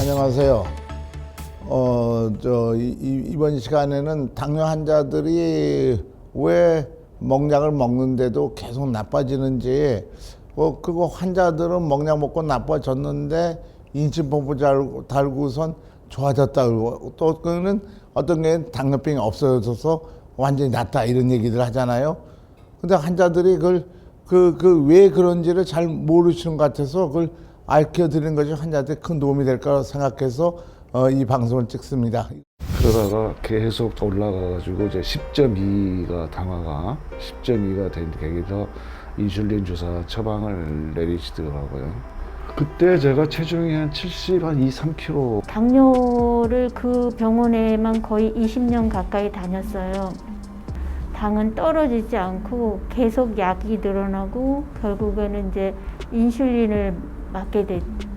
안녕하세요. 이번 시간에는 당뇨 환자들이 왜 먹약을 먹는데도 계속 나빠지는지, 그리고 환자들은 먹약 먹고 나빠졌는데 인슐린펌프 달고선 좋아졌다 그러고, 또 그는 어떤 게 당뇨병이 없어져서 완전히 낫다 이런 얘기들 하잖아요. 근데 환자들이 왜 그런지를 잘 모르시는 것 같아서 그걸 알려드리는 것이 환자한테 큰 도움이 될 거라고 생각해서 이 방송을 찍습니다. 그러다가 계속 올라가가지고 이제 10.2가 당화가 10.2가 된 계기서 인슐린 주사 처방을 내리시더라고요. 그때 제가 체중이 한 70, 한 2, 3kg. 당뇨를 그 병원에만 거의 20년 가까이 다녔어요. 당은 떨어지지 않고 계속 약이 늘어나고 결국에는 이제 인슐린을 맞게 됐죠.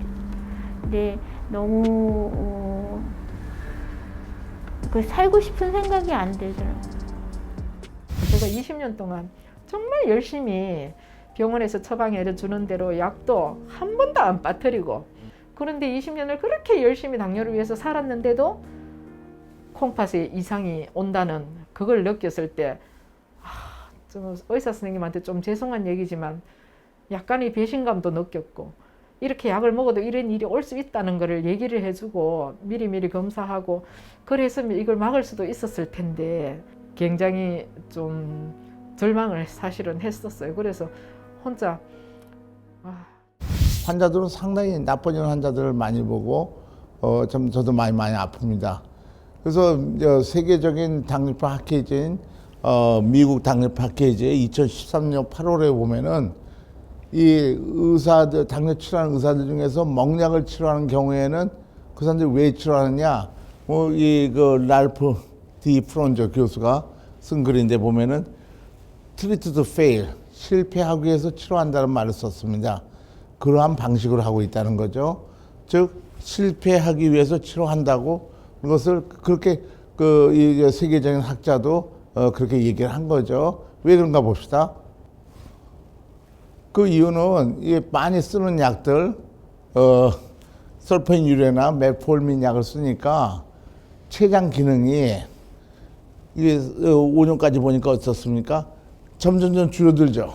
근데 너무 살고 싶은 생각이 안 들더라고요. 제가 20년 동안 정말 열심히 병원에서 처방해 주는 대로 약도 한 번도 안 빠뜨리고, 그런데 20년을 그렇게 열심히 당뇨를 위해서 살았는데도 콩팥에 이상이 온다는 그걸 느꼈을 때 좀 의사 선생님한테 좀 죄송한 얘기지만 약간의 배신감도 느꼈고, 이렇게 약을 먹어도 이런 일이 올 수 있다는 것을 얘기를 해주고 미리미리 검사하고 그랬으면 이걸 막을 수도 있었을 텐데 굉장히 좀 절망을 사실은 했었어요. 그래서 혼자 환자들은 상당히 나빠지는 환자들을 많이 보고 저도 많이 아픕니다. 그래서 세계적인 당뇨병 학회지인 미국 당뇨병 학회지의 2013년 8월에 보면은 이 의사들, 당뇨 치료하는 의사들 중에서 먹약을 치료하는 경우에는 그 사람들이 왜 치료하느냐, 랄프 디 프론저 교수가 쓴 글인데 보면은 treat to fail, 실패하기 위해서 치료한다는 말을 썼습니다. 그러한 방식으로 하고 있다는 거죠. 즉 실패하기 위해서 치료한다고, 그것을 그렇게 이 세계적인 학자도 그렇게 얘기를 한 거죠. 왜 그런가 봅시다. 그 이유는 이 많이 쓰는 약들, 설펜 유래나 메폴민 약을 쓰니까 췌장 기능이 이게 5년까지 보니까 어떻습니까? 점점 줄어들죠.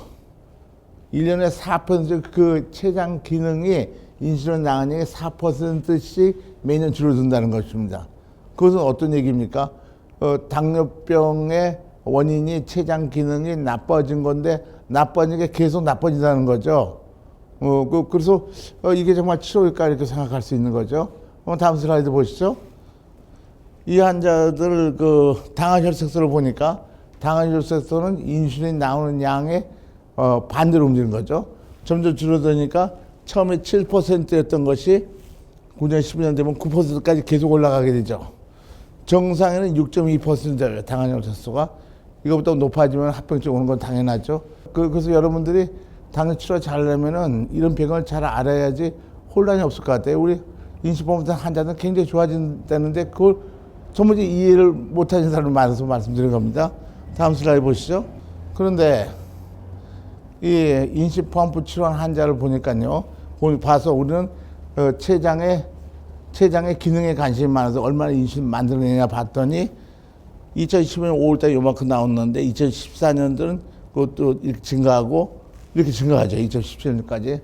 1년에 4% 그 췌장 기능이 인슐린 나가는 4%씩 매년 줄어든다는 것입니다. 그것은 어떤 얘기입니까? 당뇨병의 원인이 췌장 기능이 나빠진 건데 나빠진 게 계속 나빠진다는 거죠. 그래서 이게 정말 치료일까 이렇게 생각할 수 있는 거죠. 다음 슬라이드 보시죠. 이 환자들 당화혈색소를 보니까 당화혈색소는 인슐린 나오는 양의 반대로 움직이는 거죠. 점점 줄어드니까 처음에 7%였던 것이 9년, 10년 되면 9%까지 계속 올라가게 되죠. 정상에는 6.2%예요, 당화혈색소가. 이거보다 높아지면 합병증 오는 건 당연하죠. 그래서 여러분들이 당뇨 치료 잘하려면은 이런 병을 잘 알아야지 혼란이 없을 것 같아요. 우리 인슐린펌프 환자는 굉장히 좋아진다는데 그걸 도무지 이해를 못하는 사람이 많아서 말씀드린 겁니다. 다음 슬라이드 보시죠. 그런데 이 인슐린펌프 치료한 환자를 보니까요, 봐서 우리는 췌장의 기능에 관심이 많아서 얼마나 인슐린 만들어내냐 봤더니 2015년 5월달에 요만큼 나왔는데 2014년도는 그것도 이렇게 증가하고 이렇게 증가하죠. 2017년까지.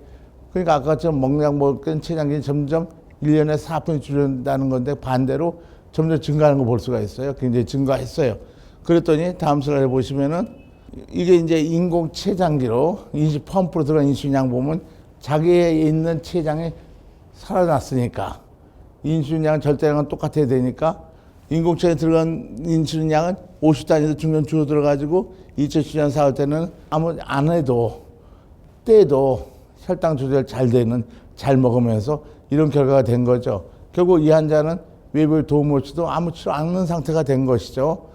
그러니까 아까처럼 먹약 먹을 땐 췌장기는 점점 1년에 4% 줄어든다는 건데 반대로 점점 증가하는 거 볼 수가 있어요. 굉장히 증가했어요. 그랬더니 다음 슬라이드 보시면은 이게 이제 인공 췌장기로 인슐린 펌프로 들어간 인슐린양 보면 자기에 있는 췌장이 살아났으니까 인슐린양은 절대량은 똑같아야 되니까 인공체에 들어간 인슐린 양은 50단위에서 중간 줄어들어가지고 2010년 4월 때는 아무 안 해도 때도 혈당 조절 잘 되는, 잘 먹으면서 이런 결과가 된 거죠. 결국 이 환자는 외부의 도움 없이도 아무 치료 안 하는 상태가 된 것이죠.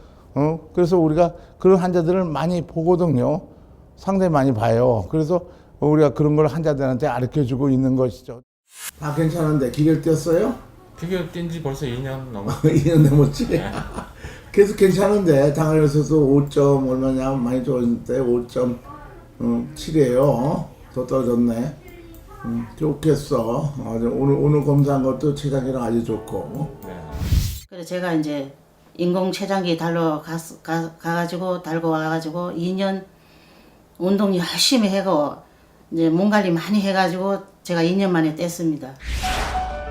그래서 우리가 그런 환자들을 많이 보거든요. 상당히 많이 봐요. 그래서 우리가 그런 걸 환자들한테 가르쳐주고 있는 것이죠. 다 괜찮은데 기계를 띄었어요? 기계 뛴지 벌써 2년 넘었. 2년 넘었지? 계속 괜찮은데 당화혈색소 5점 얼마냐 많이 좋았는데 5.7이에요. 더 떨어졌네. 좋겠어. 오늘 검사한 것도 췌장기능 아주 좋고. 그래서 제가 이제 인공 췌장기 가가지고 달고 와가지고 2년 운동 열심히 해고 이제 몸 관리 많이 해가지고 제가 2년 만에 뗐습니다.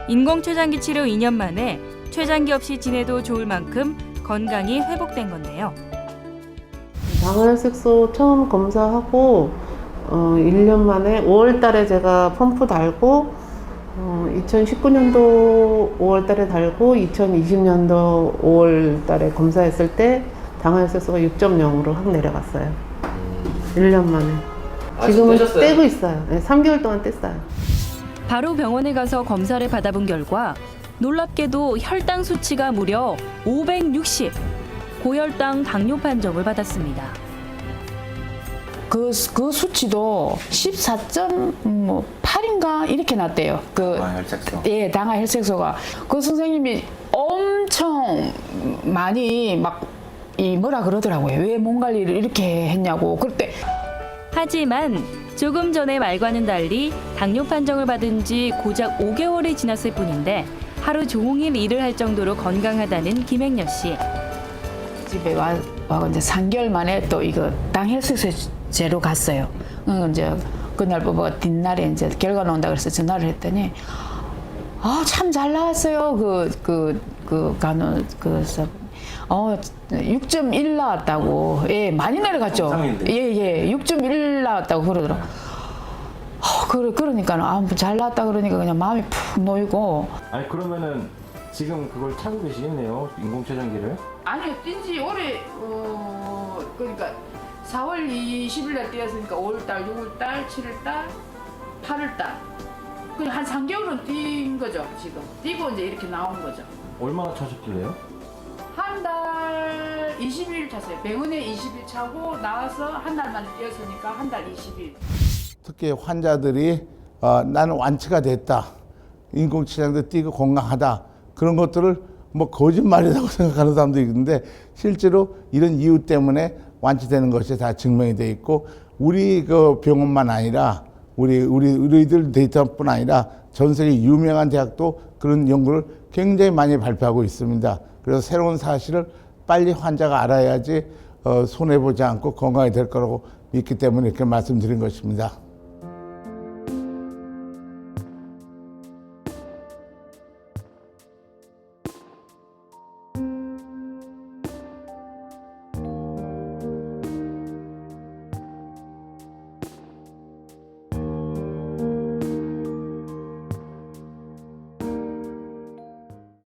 인공 췌장기 치료 2년 만에 췌장기 없이 지내도 좋을 만큼 건강이 회복된 건데요. 당화혈색소 처음 검사하고 1년 만에 5월 달에 제가 펌프 달고 2019년도 5월 달에 달고 2020년도 5월 달에 검사했을 때 당화혈색소가 6.0으로 확 내려갔어요. 1년 만에. 지금은 떼고 있어요. 네, 3개월 동안 뗐어요. 바로 병원에 가서 검사를 받아본 결과 놀랍게도 혈당 수치가 무려 560, 고혈당 당뇨 판정을 받았습니다. 그 수치도 14.8인가 이렇게 났대요. 혈색소. 예, 당화 혈색소가. 그 선생님이 엄청 많이 뭐라 그러더라고요. 왜 몸 관리를 이렇게 했냐고. 그때 하지만 조금 전의 말과는 달리 당뇨 판정을 받은 지 고작 5개월이 지났을 뿐인데 하루 종일 일을 할 정도로 건강하다는 김행녀 씨. 집에 와 이제 3개월 만에 또 이거 당혈색소제로 갔어요. 이제 그날 보고 뒷날에 이제 결과 나온다 그래서 전화를 했더니 참 잘 나왔어요. 그래서 6.1 나왔다고. 예, 많이 내려갔죠. 예, 6.1 나왔다고 그러더라고. 그러니까 잘 나왔다 그러니까 그냥 마음이 푹 놓이고. 아니 그러면은 지금 그걸 차고 계시겠네요. 인공췌장기를. 아니요, 뛴지 올해 그러니까 4월 20일 날 뛰었으니까 5월달, 6월달, 7월달, 8월달. 그냥 한 3개월은 뛴 거죠, 지금. 뛰고 이제 이렇게 나온 거죠. 얼마나 차셨길래요? 한 달 20일 찼어요. 병원에 20일 차고 나와서 한 달 만에 뛰었으니까 한 달 20일. 특히 환자들이 나는 완치가 됐다. 인공췌장도 뛰고 건강하다. 그런 것들을 뭐 거짓말이라고 생각하는 사람도 있는데 실제로 이런 이유 때문에 완치되는 것이 다 증명이 돼 있고 우리 그 병원만 아니라 우리 의료들 데이터뿐 아니라 전 세계 유명한 대학도 그런 연구를 굉장히 많이 발표하고 있습니다. 그래서 새로운 사실을 빨리 환자가 알아야지 손해보지 않고 건강이 될 거라고 믿기 때문에 이렇게 말씀드린 것입니다.